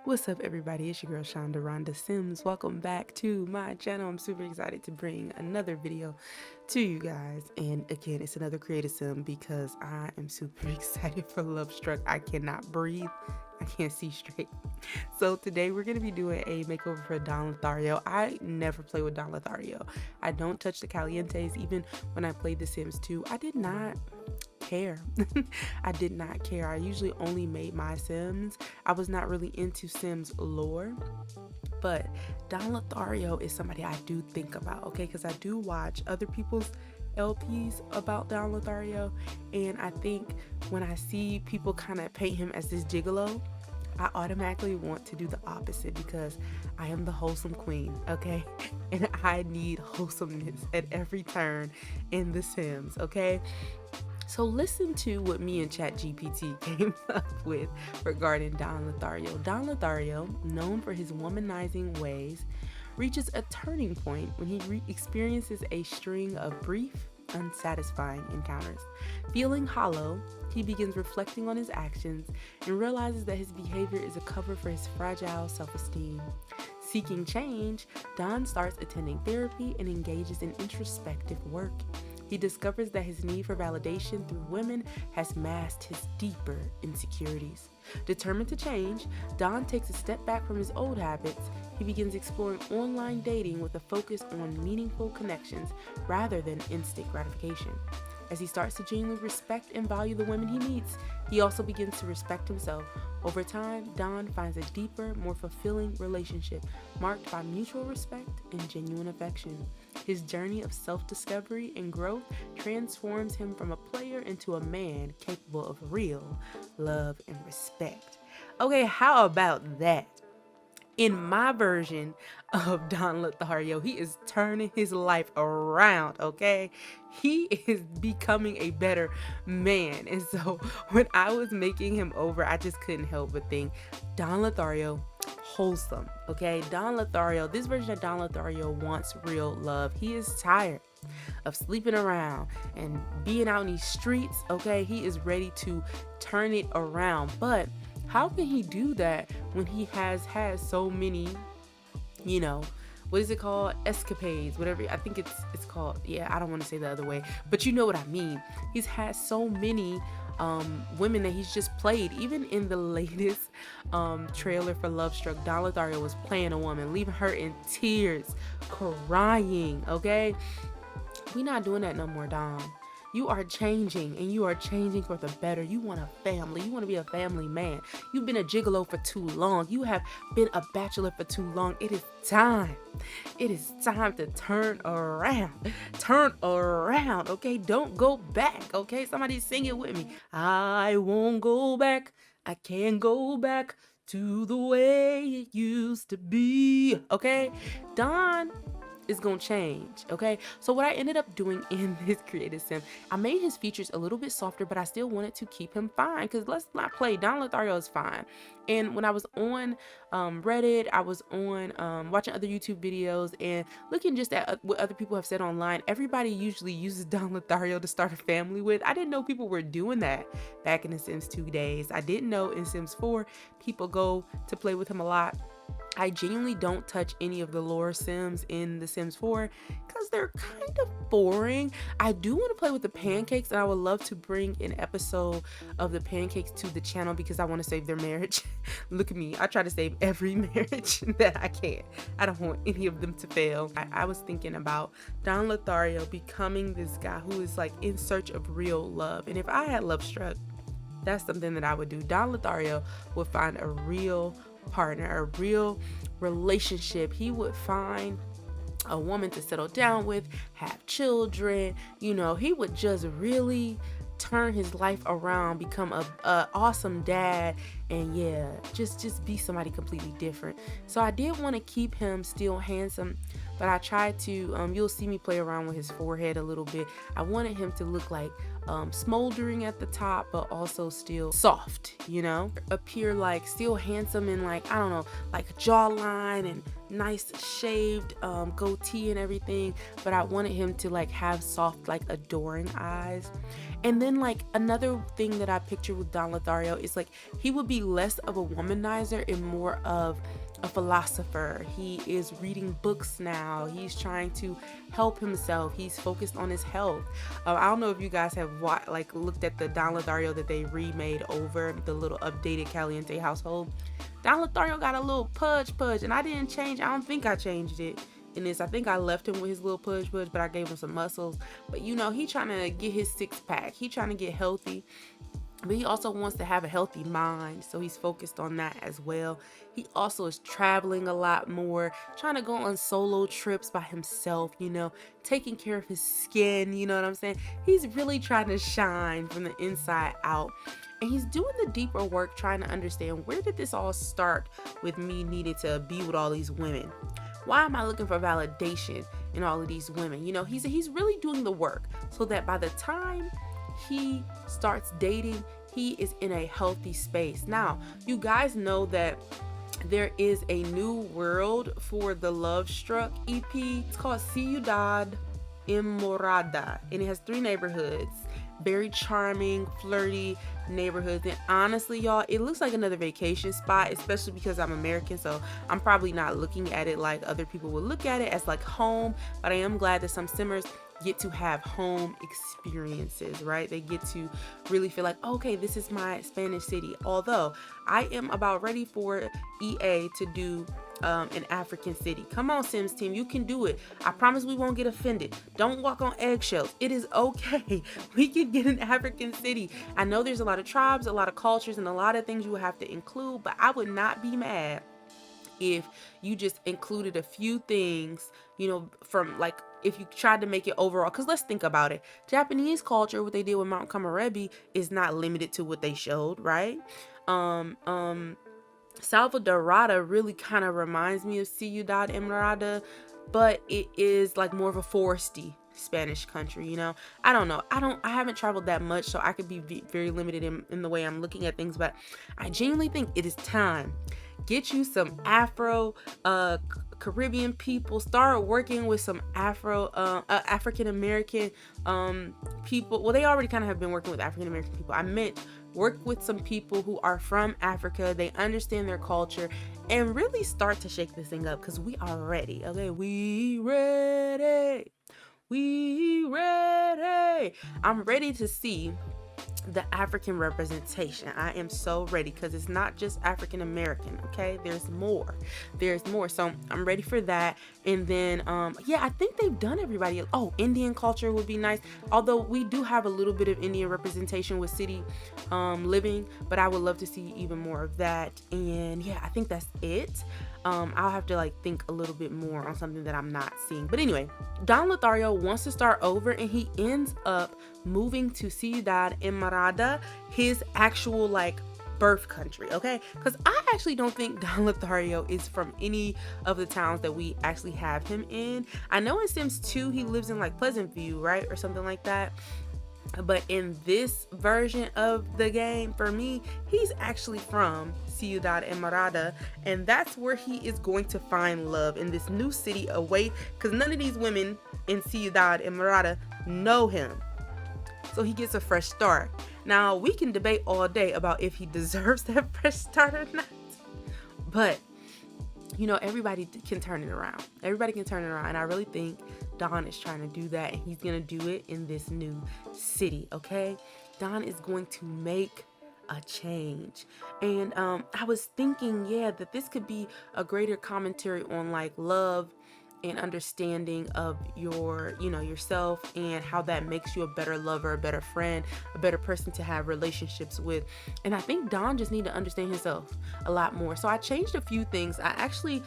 What's up, everybody? It's your girl chandarondasims. Welcome back to my channel. I'm super excited to bring another video to you guys, and again, it's another creative sim because I am super excited for Lovestruck. I cannot breathe. I can't see straight. So today we're going to be doing a makeover for Don Lothario. I never play with Don Lothario. I don't touch the calientes. Even when I played The Sims 2, I did not care. I did not care. I usually only made my Sims. I was not really into Sims lore, but Don Lothario is somebody I do think about, okay? Because I do watch other people's LPs about Don Lothario, and I think when I see people kind of paint him as this gigolo, I automatically want to do the opposite because I am the wholesome queen, okay? And I need wholesomeness at every turn in The Sims, okay? So listen to what me and ChatGPT came up with regarding Don Lothario. Don Lothario, known for his womanizing ways, reaches a turning point when he experiences a string of brief, unsatisfying encounters. Feeling hollow, he begins reflecting on his actions and realizes that his behavior is a cover for his fragile self-esteem. Seeking change, Don starts attending therapy and engages in introspective work. He discovers that his need for validation through women has masked his deeper insecurities. Determined to change, Don takes a step back from his old habits. He begins exploring online dating with a focus on meaningful connections rather than instant gratification. As he starts to genuinely respect and value the women he meets, he also begins to respect himself. Over time, Don finds a deeper, more fulfilling relationship marked by mutual respect and genuine affection. His journey of self-discovery and growth transforms him from a player into a man capable of real love and respect. Okay, how about that? In my version of Don Lothario, he is turning his life around, okay? He is becoming a better man. And so when I was making him over, I just couldn't help but think, Don Lothario, wholesome, okay? Don Lothario, this version of Don Lothario wants real love. He is tired of sleeping around and being out in these streets, okay? He is ready to turn it around, but how can he do that when he has had so many, what is it called? Escapades, whatever. I think it's called. Yeah, I don't want to say the other way, but you know what I mean. He's had so many women that he's just played. Even in the latest trailer for Lovestruck, Don Lothario was playing a woman, leaving her in tears, crying, okay? We're not doing that no more, Don. You are changing, and you are changing for the better. You want a family. You want to be a family man. You've been a gigolo for too long. You have been a bachelor for too long. It is time. It is time to turn around. Turn around, okay? Don't go back, okay? Somebody sing it with me. I won't go back. I can't go back to the way it used to be, okay? Don is gonna change, okay? So what I ended up doing in this creative sim, I made his features a little bit softer, but I still wanted to keep him fine, because let's not play, Don Lothario is fine. And when I was on Reddit, I was on watching other YouTube videos and looking just at what other people have said online, everybody usually uses Don Lothario to start a family with. I didn't know people were doing that back in the Sims 2 days. I didn't know in Sims 4 people go to play with him a lot. I genuinely don't touch any of the lore Sims in The Sims 4 because they're kind of boring. I do want to play with the pancakes, and I would love to bring an episode of the pancakes to the channel because I want to save their marriage. Look at me. I try to save every marriage that I can. I don't want any of them to fail. I was thinking about Don Lothario becoming this guy who is like in search of real love. And if I had Lovestruck, that's something that I would do. Don Lothario would find a real partner, a real relationship. He would find a woman to settle down with, have children, he would just really turn his life around, become a awesome dad, and yeah, just be somebody completely different. So I did want to keep him still handsome, but I tried to you'll see me play around with his forehead a little bit. I wanted him to look like smoldering at the top, but also still soft, appear like still handsome and like, I don't know, like a jawline and nice shaved goatee and everything, but I wanted him to like have soft, like adoring eyes. And then like another thing that I pictured with Don Lothario is like he would be less of a womanizer and more of a philosopher. He is reading books now. He's trying to help himself. He's focused on his health. I don't know if you guys have looked at the Don Lothario that they remade over the little updated Caliente household. Don Lothario got a little pudge, and I didn't change. I don't think I changed it in this. I think I left him with his little pudge, but I gave him some muscles. But you know, he trying to get his six pack. He trying to get healthy. But he also wants to have a healthy mind, so he's focused on that as well. He also is traveling a lot more, trying to go on solo trips by himself, you know, taking care of his skin, you know what I'm saying? He's really trying to shine from the inside out. And he's doing the deeper work, trying to understand, where did this all start with me needing to be with all these women? Why am I looking for validation in all of these women? You know, he's really doing the work so that by the time he starts dating, he is in a healthy space. Now, you guys know that there is a new world for the Lovestruck EP. It's called Ciudad Enamorada, and it has 3 neighborhoods. Very charming, flirty neighborhoods. And honestly, y'all, it looks like another vacation spot, especially because I'm American, so I'm probably not looking at it like other people would look at it, as like home. But I am glad that some simmers get to have home experiences, right? They get to really feel like, okay, this is my Spanish city. Although I am about ready for EA to do an African city. Come on, Sims team, you can do it. I promise we won't get offended. Don't walk on eggshells. It is okay. We can get an African city. I know there's a lot of tribes, a lot of cultures, and a lot of things you will have to include, but I would not be mad if you just included a few things, you know, from like, if you tried to make it overall. Because let's think about it. Japanese culture, what they did with Mount Kamarebi is not limited to what they showed, right? Salvadorada really kind of reminds me of Ciudad Enamorada, but it is like more of a foresty Spanish country, you know. I don't know. I haven't traveled that much, so I could be very limited in the way I'm looking at things, but I genuinely think it is time. Get you some Afro Caribbean people. Start working with some African American people. Well, they already kind of have been working with African American people. I meant work with some people who are from Africa. They understand their culture, and really start to shake this thing up, because we are ready. Okay, we ready. We ready. I'm ready to see the African representation. I am so ready, because it's not just African American, okay? There's more. So I'm ready for that. And then yeah, I think they've done everybody. Oh, Indian culture would be nice, although we do have a little bit of Indian representation with city living, but I would love to see even more of that. And yeah, I think that's it. I'll have to like think a little bit more on something that I'm not seeing. But anyway, Don Lothario wants to start over, and he ends up moving to Ciudad Enamorada, his actual like birth country, okay? Because I actually don't think Don Lothario is from any of the towns that we actually have him in. I know in Sims 2 he lives in like Pleasant View, right? Or something like that. But in this version of the game, for me, he's actually from Ciudad Enamorada, and that's where he is going to find love, in this new city away, because none of these women in Ciudad Enamorada know him. So he gets a fresh start. Now, we can debate all day about if he deserves that fresh start or not, but you know, everybody can turn it around. Everybody can turn it around. And I really think Don is trying to do that, and he's going to do it in this new city, okay? Don is going to make a change. And I was thinking, yeah, that this could be a greater commentary on like love and understanding of your, you know, yourself, and how that makes you a better lover, a better friend, a better person to have relationships with. And I think Don just need to understand himself a lot more. So I changed a few things. I actually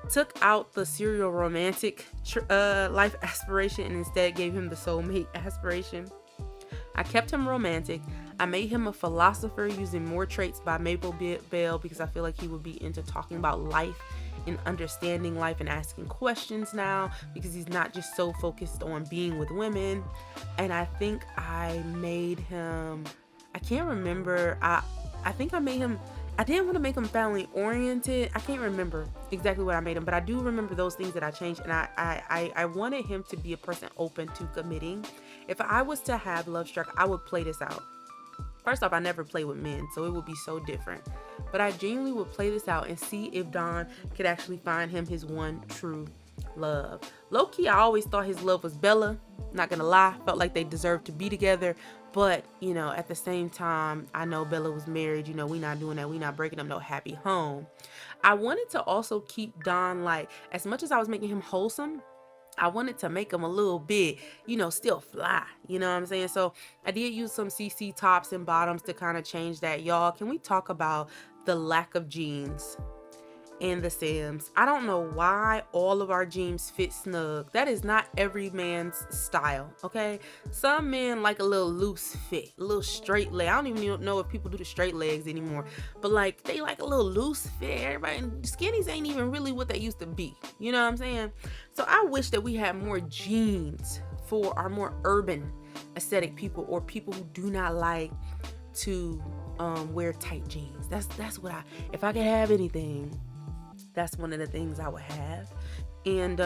took out the serial romantic life aspiration, and instead gave him the soulmate aspiration. I kept him romantic. I made him a philosopher, using more traits by Maple Bell, because I feel like he would be into talking about life and understanding life and asking questions now, because he's not just so focused on being with women. And I think I made him, I can't remember, I think I made him I didn't want to make him family oriented. I can't remember exactly what I made him, but I do remember those things that I changed. And I wanted him to be a person open to committing. If I was to have Lovestruck, I would play this out. First off, I never play with men, so it would be so different. But I genuinely would play this out and see if Don could actually find him his one true love. Low-key, I always thought his love was Bella. Not gonna lie, felt like they deserved to be together. But, you know, at the same time, I know Bella was married. You know, we not doing that. We not breaking up no happy home. I wanted to also keep Don, like, as much as I was making him wholesome, I wanted to make him a little bit, you know, still fly, you know what I'm saying? So I did use some CC tops and bottoms to kind of change that. Y'all, can we talk about the lack of jeans in the Sims? I don't know why all of our jeans fit snug. That is not every man's style, okay? Some men like a little loose fit, a little straight leg. I don't even know if people do the straight legs anymore, but like they like a little loose fit. Everybody, skinnies ain't even really what they used to be, you know what I'm saying? So I wish that we had more jeans for our more urban aesthetic people, or people who do not like to wear tight jeans. That's what if I could have anything, that's one of the things I would have. And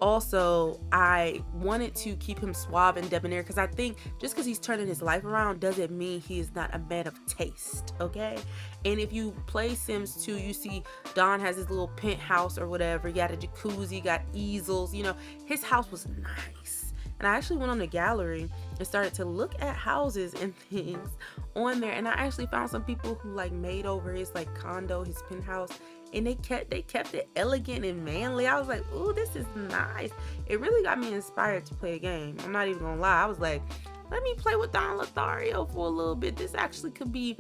also I wanted to keep him suave and debonair, because I think just because he's turning his life around doesn't mean he is not a man of taste, okay? And if you play Sims 2, you see Don has his little penthouse or whatever. He got a jacuzzi, got easels, you know, his house was nice. And I actually went on the gallery and started to look at houses and things on there, and I actually found some people who like made over his like condo, his penthouse, and they kept it elegant and manly. I was like, ooh, this is nice. It really got me inspired to play a game. I'm not even gonna lie. I was like, let me play with Don Lothario for a little bit. This actually could be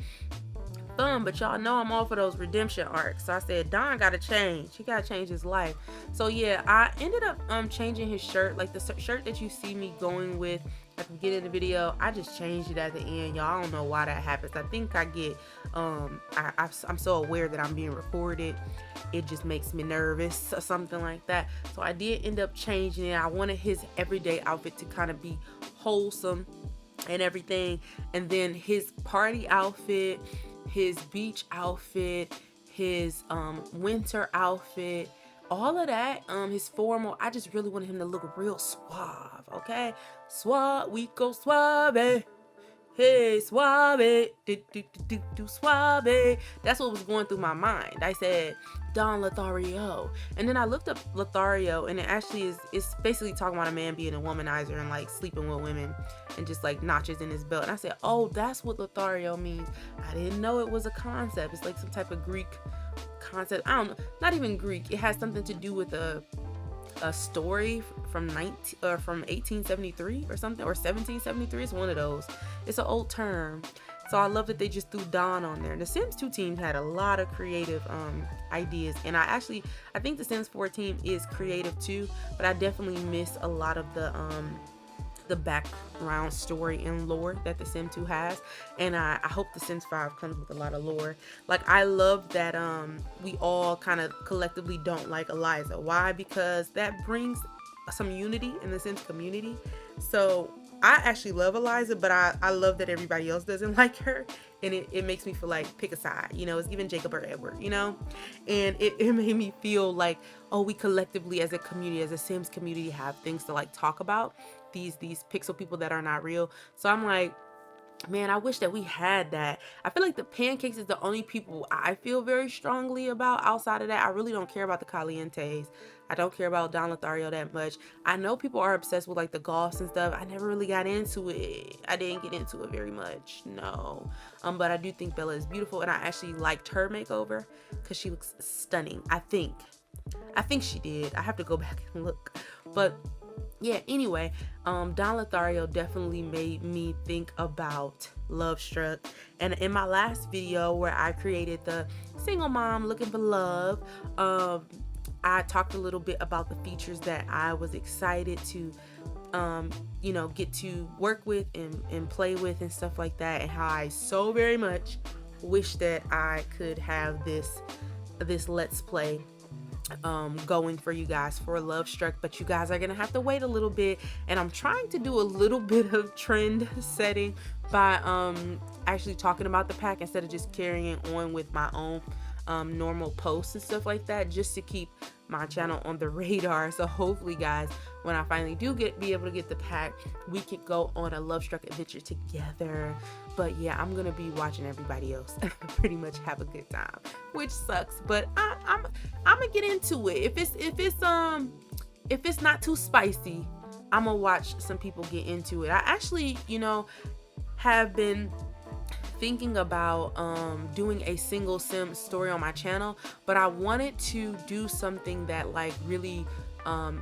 fun. But y'all know I'm all for those redemption arcs. So I said, Don gotta change. He gotta change his life. So yeah, I ended up changing his shirt. Like the shirt that you see me going with at the beginning of the video, I just changed it at the end, y'all. I don't know why that happens. I think I get I'm so aware that I'm being recorded, it just makes me nervous or something like that. So I did end up changing it. I wanted his everyday outfit to kind of be wholesome and everything, and then his party outfit, his beach outfit, his winter outfit, all of that, his formal, I just really wanted him to look real suave, okay? Suave, we go suave. Hey, suave, do suave. That's what was going through my mind. I said, Don Lothario. And then I looked up Lothario, and it actually it's basically talking about a man being a womanizer and like sleeping with women and just like notches in his belt. And I said, oh, that's what Lothario means. I didn't know it was a concept. It's like some type of Greek concept. I don't know, not even Greek. It has something to do with a story from 1873 or something, or 1773. It's one of those. It's an old term. So I love that they just threw Don on there. The Sims 2 team had a lot of creative ideas, and I think the Sims 4 team is creative too, but I definitely miss a lot of the background story and lore that the Sim 2 has. And I hope the Sims 5 comes with a lot of lore. Like, I love that we all kind of collectively don't like Eliza. Why? Because that brings some unity in the Sims community. So I actually love Eliza, but I love that everybody else doesn't like her, and it makes me feel like pick a side, you know. It's giving Jacob or Edward, you know. And it made me feel like, oh, we collectively as a community, as a Sims community, have things to like talk about, these pixel people that are not real. So I'm like, man, I wish that we had that. I feel like the pancakes is the only people I feel very strongly about. Outside of that, I really don't care about the Calientes. I don't care about Don Lothario that much. I know people are obsessed with like the Goths and stuff. I never really got into it. I didn't get into it very much, no. But I do think Bella is beautiful, and I actually liked her makeover because she looks stunning. I think she did. I have to go back and look, but yeah, anyway, Don Lothario definitely made me think about Lovestruck. And in my last video where I created the single mom looking for love, I talked a little bit about the features that I was excited to you know, get to work with and play with and stuff like that, and how I so very much wish that I could have this let's play going for you guys for Lovestruck. But you guys are gonna have to wait a little bit, and I'm trying to do a little bit of trend setting by actually talking about the pack instead of just carrying on with my own normal posts and stuff like that, just to keep my channel on the radar. So hopefully guys, when I finally do be able to get the pack, we could go on a Lovestruck adventure together. But yeah, I'm gonna be watching everybody else pretty much have a good time, which sucks, but I'm gonna get into it. If it's not too spicy, I'm gonna watch some people get into it. I actually, you know, have been thinking about doing a single sim story on my channel, but I wanted to do something that like really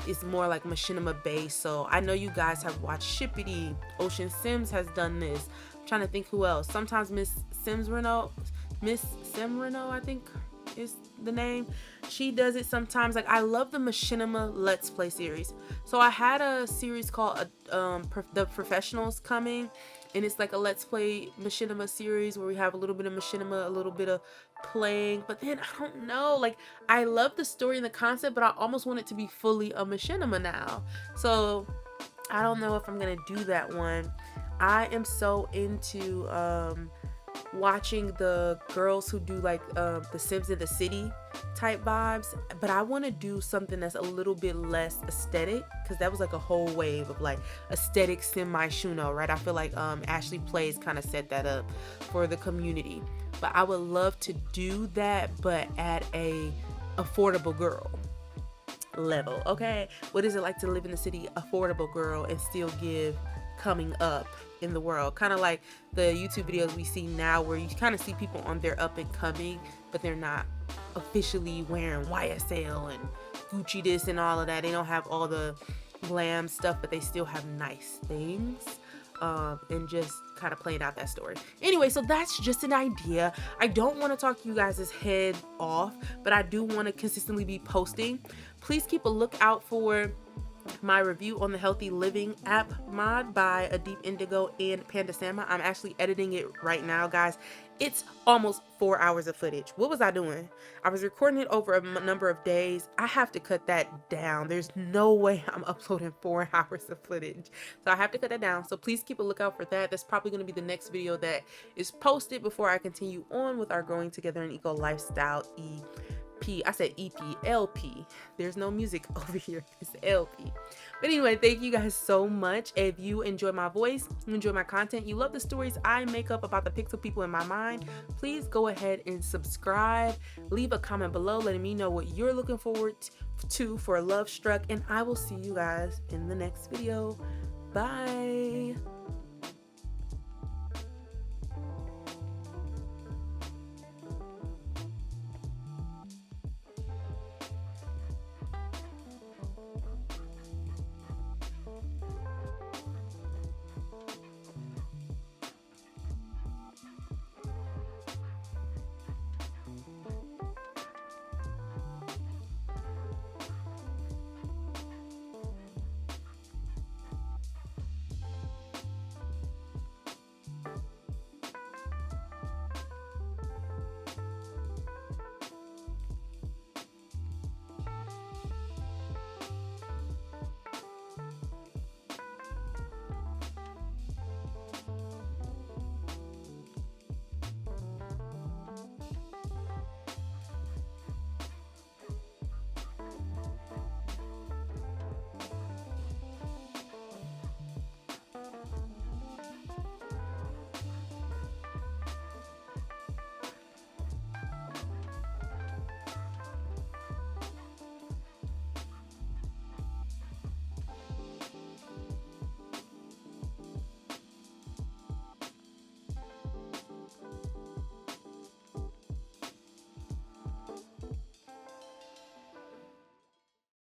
is more like machinima based. So I know you guys have watched Shippity, Ocean Sims has done this. I'm trying to think who else. Sometimes Miss Simreno, I think is the name, she does it sometimes. Like, I love the machinima let's play series. So I had a series called The Professionals coming, and it's like a let's play machinima series where we have a little bit of machinima, a little bit of playing. But then I don't know, like, I love the story and the concept, but I almost want it to be fully a machinima now. So I don't know if I'm gonna do that one. I am so into watching the girls who do like the Sims in the City type vibes, but I want to do something that's a little bit less aesthetic, because that was like a whole wave of like aesthetic semi shuno, right? I feel like Ashley Plays kind of set that up for the community, but I would love to do that, but at a affordable girl level. Okay, what is it like to live in the city, affordable girl, and still give coming up in the world? Kind of like the YouTube videos we see now, where you kind of see people on their up and coming, but they're not officially wearing YSL and Gucci this and all of that. They don't have all the glam stuff, but they still have nice things, and just kind of playing out that story. Anyway, so that's just an idea. I don't want to talk you guys' head off, but I do want to consistently be posting. Please keep a lookout for my review on the Healthy Living app mod by A Deep Indigo and Panda Sama. I'm actually editing it right now, guys. It's almost 4 hours of footage. What was I doing? I was recording it over a number of days. I have to cut that down. There's no way I'm uploading 4 hours of footage. So I have to cut that down. So please keep a lookout for that. That's probably going to be the next video that is posted before I continue on with our Growing Together in Eco Lifestyle EP. I said EP, LP. There's no music over here. It's LP. But anyway, thank you guys so much. If you enjoy my voice, you enjoy my content, you love the stories I make up about the pixel people in my mind, please go ahead and subscribe. Leave a comment below letting me know what you're looking forward to for Lovestruck, and I will see you guys in the next video. Bye.